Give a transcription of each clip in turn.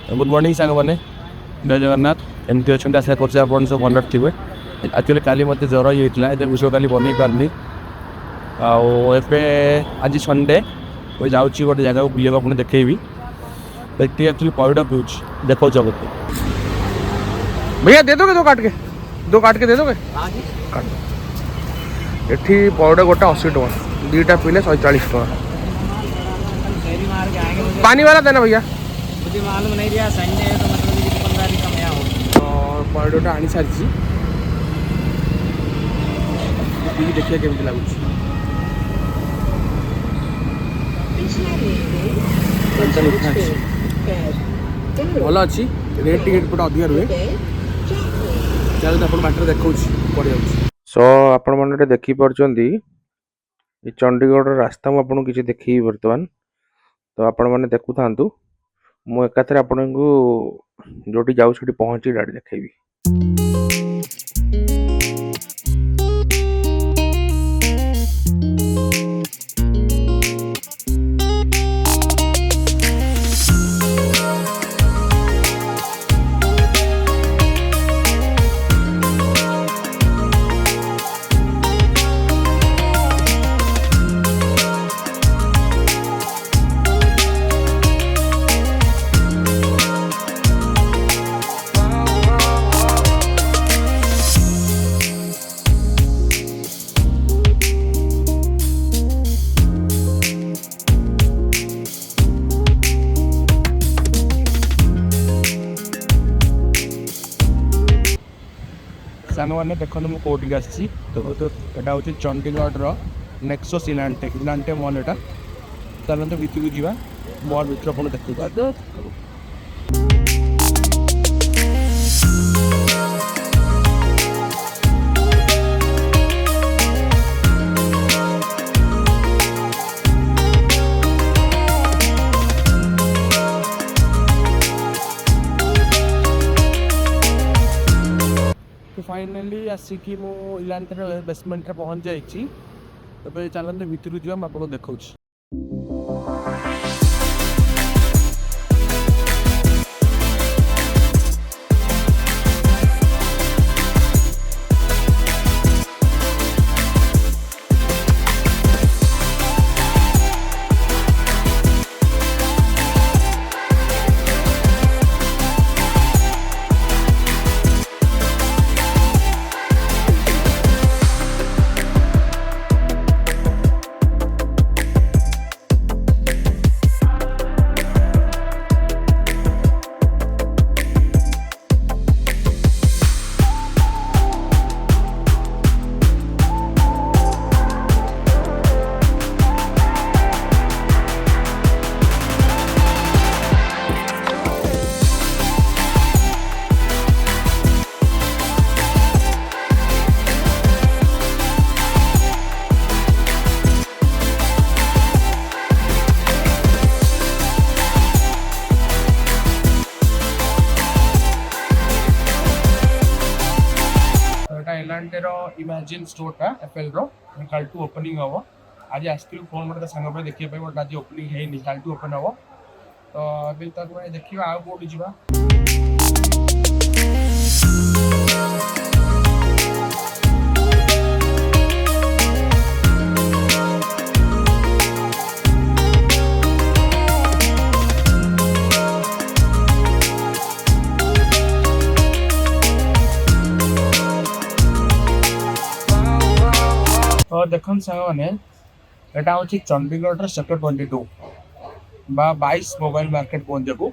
Good morning सांग मैंने जय जगन्नाथ एमती अच्छा आशा कर सब भल थे एक्चुअली काली मत ज्वर ही होता है विषय काली बनई पारनी आज संडे मुझे जाऊँगी गोटे जगह को बुले आपको देखी एक्चुअली पौड़ा पीऊँ देखो जगत भैया दे दोगे दो काट के दे दोगे काट दो एठी पौड़ा गोटा 80 टका दीटा पीले 140 टका पानी वाला देना भैया मुझे मालूम नहीं दिया संडे है तो मतलब मुझे 15 दिन कम या हो और पौड़ाटा आनी सारी देखिए केमती लगुच भल अच्छी रेट टिकेट गोटे अधिक रुहे चलो आप बाटर देखा पड़े सो आपण मैंने देखिपी ये चंडीगढ़ रास्ता मुझे किसी देखी बर्तमान तो आपण मैंने देखु था मु एकाथरे आपण को जोटी जाऊ से पहुँची डायरेक्ट देखी सांग मैंने देखो मुझे कौटिक आसी तो यहाँ हूँ चंडीगढ़ नेक्सस इलांटे मॉल यहाँ चलते भितर को जावा मॉल भर आप देखते फाइनाली आसिकी मु इलांटर बेसमेंट पहुँच जाइए तो चलते भितर को जावा आपको देखा इलांटेर इमेजिन स्टोरटा एप्पल कल टू ओपनिंग हम आज आसती फोन मतलब सांग देखिए बट आज ओपनिंग है कल टू ओपन हम तो अभी तक देखिए आउ कौटी जा तो देखन सांग मैंने यहाँ हूँ चंडीगढ़ सेक्टर 22 बा 22 मोबाइल मार्केट कहते को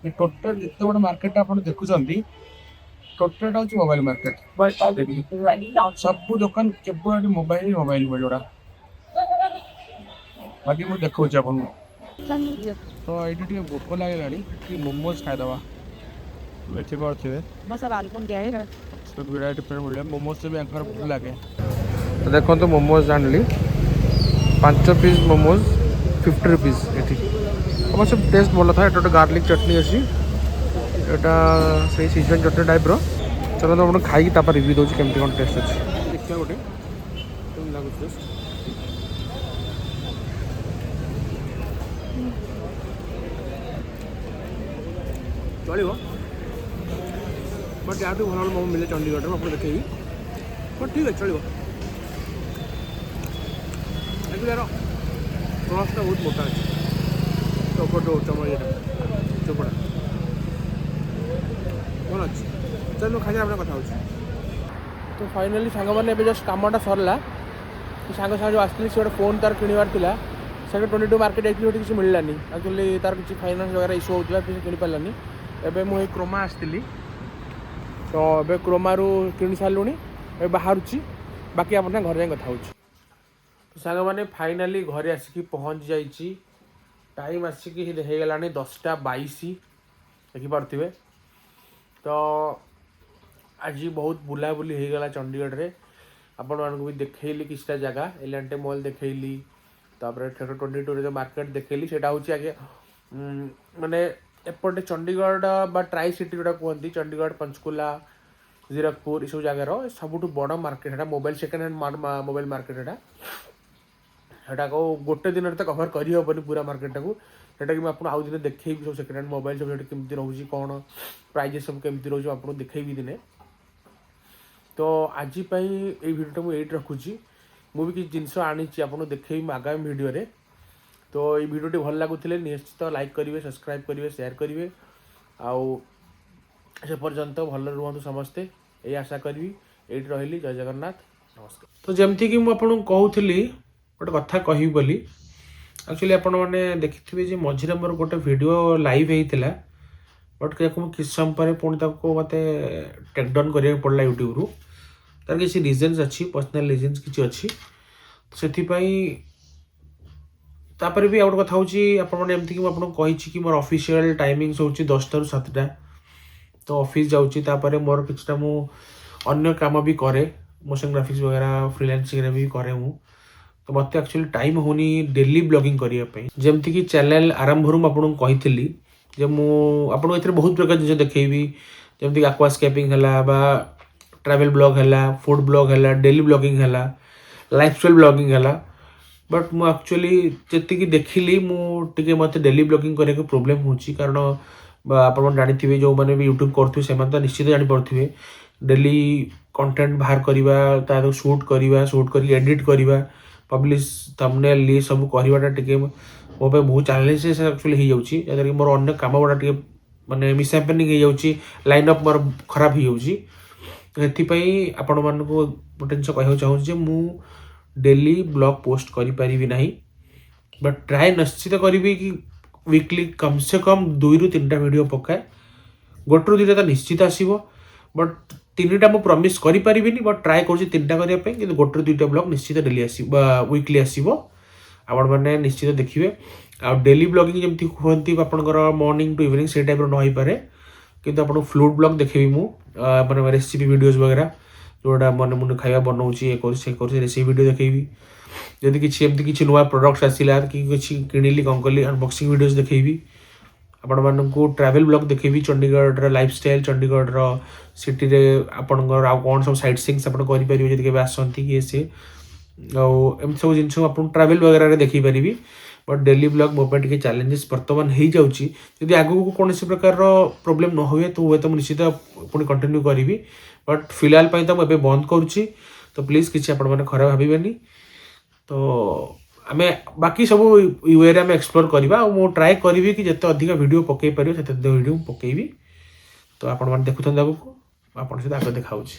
टोटल जिते बड़ा मार्केट आप देखुं टोटल हूँ मोबाइल मार्केट सब दुकान केवल मोबाइल मोबाइल मिलूड़ा बाकी मुझे देखा तो ये भोक लगे मोमोज खाईदे मिले मोमोज से भी भोक लगे तो देखो तो मोमोज आनली 5 पीस मोमोज 50 रुपीज ये अवश्य टेस्ट भल था ये गार्लिक चटनी अच्छी यहाँ से सीजन चटनी टाइप चलो तो आप खाई रिव्यू दूसरी केमती कौन टेस्ट अच्छे देखिए गोटे लगुच ଚଳିବ ବଟ୍ ୟାଠୁ ଭଲ ଭଲ ମୋମୋ ମିଳେ ଚଣ୍ଡିଗଡ଼ରେ ମୁଁ ଆପଣଙ୍କୁ ଦେଖେଇବି ବଟ୍ ଠିକ୍ ଅଛି ଚଳିବ ଆକ୍ଚୁଆଲି ୟାର କ୍ରସ୍ଟା ବହୁତ ମୋଟା ଅଛି ଚୋପଡ଼ା ଭଲ ଅଛି ଚାଲ ମୁଁ ଖାଇବା କଥା ହେଉଛି ତ ଫାଇନାଲି ସାଙ୍ଗମାନେ ଏବେ ଜଷ୍ଟ କାମଟା ସରିଲା ସାଙ୍ଗ ସାଙ୍ଗ ଯେଉଁ ଆସିଥିଲି ସେ ଗୋଟେ ଫୋନ୍ ତାର କିଣିବାର ଥିଲା ସେଟା 22 ମାର୍କେଟ ଯାଇଥିଲି ସେଠି କିଛି ମିଳିଲାନି ଆକ୍ଚୁଆଲି ତାର କିଛି ଫାଇନାନ୍ସ ବଗେରା ଇସ୍ୟୁ ହେଉଥିଲା ସେ କିଣିପାରିଲାନି ଏବେ ମୁଁ ଏଇ କ୍ରୋମା ଆସିଥିଲି ତ ଏବେ କ୍ରୋମାରୁ କିଣି ସାରିଲୁଣି ଏବେ ବାହାରୁଛି ବାକି ଆପଣ ଘରେ ଯାଇ କଥା ହେଉଛି ସାଙ୍ଗମାନେ ଫାଇନାଲି ଘରେ ଆସିକି ପହଞ୍ଚି ଯାଇଛି ଟାଇମ୍ ଆସିକି ହେଇଗଲାଣି 10:22 ଦେଖିପାରୁଥିବେ ତ ଆଜି ବହୁତ ବୁଲାବୁଲି ହେଇଗଲା ଚଣ୍ଡିଗଡ଼ରେ ଆପଣମାନଙ୍କୁ ବି ଦେଖେଇଲି କିଛିଟା ଜାଗା ଏଲାଣ୍ଟେ ମଲ୍ ଦେଖେଇଲି ତାପରେ ଥେଟର 22ରେ ଯେଉଁ ମାର୍କେଟ ଦେଖେଇଲି ସେଇଟା ହେଉଛି ଆଗେ ମାନେ ଏପଟେ ଚଣ୍ଡିଗଡ଼ ବା ଟ୍ରାଇ ସିଟି ଯେଉଁଟା କୁହନ୍ତି ଚଣ୍ଡିଗଡ଼ ପଞ୍ଚକୁଲା ଜିରକପୁର ଏସବୁ ଜାଗାର ସବୁଠୁ ବଡ଼ ମାର୍କେଟ ସେଇଟା mobile second hand mobile market ସେଟାକୁ ଗୋଟେ ଦିନରେ ତ କଭର କରିହେବନି ପୁରା ମାର୍କେଟଟାକୁ ସେଟାକି ମୁଁ ଆପଣଙ୍କୁ ଆଉ ଦିନେ ଦେଖେଇବି ସବୁ ସେକେଣ୍ଡ ହ୍ୟାଣ୍ଡ ମୋବାଇଲ ସବୁ ସେଠି କେମିତି ରହୁଛି କ'ଣ ପ୍ରାଇଜେସ୍ ସବୁ କେମିତି ରହୁଛି ଆପଣଙ୍କୁ ଦେଖେଇବି ଦିନେ ତ ଆଜି ପାଇଁ ଏଇ ଭିଡ଼ିଓଟା ମୁଁ ଏଇଠି ରଖୁଛି ମୁଁ ବି କିଛି ଜିନିଷ ଆଣିଛି ଆପଣଙ୍କୁ ଦେଖେଇବି ଆଗାମୀ ଭିଡ଼ିଓରେ ତ ଏଇ ଭିଡ଼ିଓଟି ଭଲ ଲାଗୁଥିଲେ ନିଶ୍ଚିତ ଲାଇକ୍ କରିବେ ସବସ୍କ୍ରାଇବ୍ କରିବେ ସେୟାର କରିବେ ଆଉ ସେ ପର୍ଯ୍ୟନ୍ତ ଭଲରେ ରୁହନ୍ତୁ ସମସ୍ତେ ଏଇ ଆଶା କରିବି ଏଇଠି ରହିଲି ଜୟ ଜଗନ୍ନାଥ ନମସ୍କାର ତ ଯେମିତିକି ମୁଁ ଆପଣଙ୍କୁ କହୁଥିଲି ଗୋଟେ କଥା କହିବି ବୋଲି ଆକ୍ଚୁଆଲି ଆପଣମାନେ ଦେଖିଥିବେ ଯେ ମଝିରେ ମୋର ଗୋଟେ ଭିଡ଼ିଓ ଲାଇଭ୍ ହେଇଥିଲା ବଟ୍ ମୁଁ କିଛି ସମୟ ପରେ ପୁଣି ତାକୁ ମୋତେ ଟେକ୍ ଡାଉନ୍ କରିବାକୁ ପଡ଼ିଲା ୟୁଟ୍ୟୁବରୁ ତାର କିଛି ରିଜନ୍ସ ଅଛି ପର୍ସନାଲ ରିଜନ୍ସ କିଛି ଅଛି ସେଥିପାଇଁ ତାପରେ ବି ଆଉ ଗୋଟେ କଥା ହେଉଛି ଆପଣମାନେ ଏମିତିକି ମୁଁ ଆପଣଙ୍କୁ କହିଛି କି ମୋର ଅଫିସିଆଲ ଟାଇମିଂସ ହେଉଛି 10ଟାରୁ 7ଟା ତ ଅଫିସ୍ ଯାଉଛି ତାପରେ ମୋର କିଛିଟା ମୁଁ ଅନ୍ୟ କାମ ବି କରେ ମୋଶନ ଗ୍ରାଫିକ୍ସ ବଗେରା ଫ୍ରିଲାନ୍ସିଂରେ ବି କରେ ମୁଁ ତ ମୋତେ ଆକ୍ଚୁଆଲି ଟାଇମ୍ ହେଉନି ଡେଲି ବ୍ଲଗିଂ କରିବା ପାଇଁ ଯେମିତିକି ଚ୍ୟାନେଲ୍ ଆରମ୍ଭରୁ ମୁଁ ଆପଣଙ୍କୁ କହିଥିଲି ଯେ ମୁଁ ଆପଣଙ୍କୁ ଏଥିରେ ବହୁତ ପ୍ରକାର ଜିନିଷ ଦେଖେଇବି ଯେମିତିକି ଆକ୍ୱାସ୍କେପିଂ ହେଲା ବା ଟ୍ରାଭେଲ୍ ବ୍ଲଗ୍ ହେଲା ଫୁଡ଼୍ ବ୍ଲଗ୍ ହେଲା ଡେଲି ବ୍ଲଗିଂ ହେଲା ଲାଇଫଷ୍ଟାଇଲ୍ ବ୍ଲଗିଂ ହେଲା ବଟ୍ ମୁଁ ଆକ୍ଚୁଆଲି ଯେତିକି ଦେଖିଲି ମୁଁ ଟିକେ ମୋତେ ଡେଲି ବ୍ଲଗିଂ କରିବାକୁ ପ୍ରୋବ୍ଲେମ୍ ହେଉଛି କାରଣ ଆପଣମାନେ ଜାଣିଥିବେ ଯେଉଁମାନେ ବି ୟୁଟ୍ୟୁବ୍ କରୁଥିବେ ସେମାନେ ତ ନିଶ୍ଚିତ ଜାଣିପାରୁଥିବେ ଡେଲି କଣ୍ଟେଣ୍ଟ ବାହାର କରିବା ତାର ସୁଟ୍ କରିକି ଏଡ଼ିଟ୍ କରିବା ପବ୍ଲିଶ ଥମ୍ବନେଲ୍ ଇଏ ସବୁ କରିବାଟା ଟିକେ ମୋ ପାଇଁ ବହୁତ ଚ୍ୟାଲେଞ୍ଜେସ୍ ଆକ୍ଚୁଆଲି ହେଇଯାଉଛି ଯାହାଦ୍ୱାରା କି ମୋର ଅନ୍ୟ କାମ ଗୁଡ଼ା ଟିକେ ମାନେ ମିସ୍ହାପେନିଂ ହେଇଯାଉଛି ଲାଇନ୍ ଅପ୍ ମୋର ଖରାପ ହେଇଯାଉଛି ସେଥିପାଇଁ ଆପଣମାନଙ୍କୁ ଗୋଟେ ଜିନିଷ କହିବାକୁ ଚାହୁଁଛି ଯେ ମୁଁ ଡେଲି ବ୍ଲଗ୍ ପୋଷ୍ଟ କରିପାରିବି ନାହିଁ ବଟ୍ ଟ୍ରାଏ ନିଶ୍ଚିତ କରିବି କି ୱିକଲି କମ୍ ସେ କମ୍ 2ରୁ 3ଟା ଭିଡ଼ିଓ ପକାଏ 1ରୁ 2ଟା ତ ନିଶ୍ଚିତ ଆସିବ ବଟ୍ 3ଟା ମୁଁ ପ୍ରମିସ୍ କରିପାରିବିନି ବଟ୍ ଟ୍ରାଏ କରୁଛି 3ଟା କରିବା ପାଇଁ କିନ୍ତୁ 1ରୁ 2ଟା ବ୍ଲଗ୍ ନିଶ୍ଚିତ ଡେଲି ଆସିବ ବା ୱିକଲି ଆସିବ ଆପଣମାନେ ନିଶ୍ଚିତ ଦେଖିବେ ଆଉ ଡେଲି ବ୍ଲଗିଂ ଯେମିତି କୁହନ୍ତି ଆପଣଙ୍କର ମର୍ଣ୍ଣିଂ ଟୁ ଇଭିନିଂ ସେଇ ଟାଇପ୍ର ନ ହେଇପାରେ କିନ୍ତୁ ଆପଣଙ୍କୁ ଫୁଡ୍ ବ୍ଲଗ୍ ଦେଖେଇବି ମୁଁ ମାନେ ରେସିପି ଭିଡ଼ିଓଜ୍ ବଗେରା ଯେଉଁଟା ମନେ ମନେ ଖାଇବା ବନାଉଛି ଏ କରୁଛି ସେ କରୁଛି ରେସିପି ଭିଡ଼ିଓ ଦେଖେଇବି ଯଦି କିଛି ଏମିତି କିଛି ନୂଆ ପ୍ରଡ଼କ୍ଟସ୍ ଆସିଲା କି କିଛି କିଣିଲି କ'ଣ କଲି ଅନବକ୍ସିଂ ଭିଡ଼ିଓଜ୍ ଦେଖେଇବି ଆପଣମାନଙ୍କୁ ଟ୍ରାଭେଲ୍ ବ୍ଲଗ୍ ଦେଖେଇବି ଚଣ୍ଡିଗଡ଼ର ଲାଇଫଷ୍ଟାଇଲ୍ ଚଣ୍ଡିଗଡ଼ର ସିଟିରେ ଆପଣଙ୍କର ଆଉ କ'ଣ ସବୁ ସାଇଟ୍ ସିଇଙ୍ଗ୍ସ ଆପଣ କରିପାରିବେ ଯଦି କେବେ ଆସନ୍ତି କି ସିଏ ଆଉ ଏମିତି ସବୁ ଜିନିଷ ଆପଣଙ୍କୁ ଟ୍ରାଭେଲ୍ ବଗେରାରେ ଦେଖେଇ ପାରିବି ବଟ୍ ଡେଲି ବ୍ଲଗ୍ ମୋ ପାଇଁ ଟିକେ ଚ୍ୟାଲେଞ୍ଜେସ୍ ବର୍ତ୍ତମାନ ହେଇଯାଉଛି ଯଦି ଆଗକୁ କୌଣସି ପ୍ରକାରର ପ୍ରୋବ୍ଲେମ୍ ନ ହୁଏ ତ ହୁଏତ ମୁଁ ନିଶ୍ଚିତ ପୁଣି କଣ୍ଟିନ୍ୟୁ କରିବି ବଟ୍ ଫିଲହାଲ ପାଇଁ ତ ମୁଁ ଏବେ ବନ୍ଦ କରୁଛି ତ ପ୍ଲିଜ୍ କିଛି ଆପଣମାନେ ଖରାପ ଭାବିବେନି ତ ଆମେ ବାକି ସବୁ ୱେରେ ଆମେ ଏକ୍ସପ୍ଲୋର କରିବା ଆଉ ମୁଁ ଟ୍ରାଏ କରିବି କି ଯେତେ ଅଧିକା ଭିଡ଼ିଓ ପକାଇ ପାରିବ ସେତେ ଅଧିକ ଭିଡ଼ିଓ ମୁଁ ପକାଇବି ତ ଆପଣମାନେ ଦେଖୁଛନ୍ତି ଆଗକୁ ଆପଣଙ୍କ ସହିତ ଆଗ ଦେଖାଉଛି।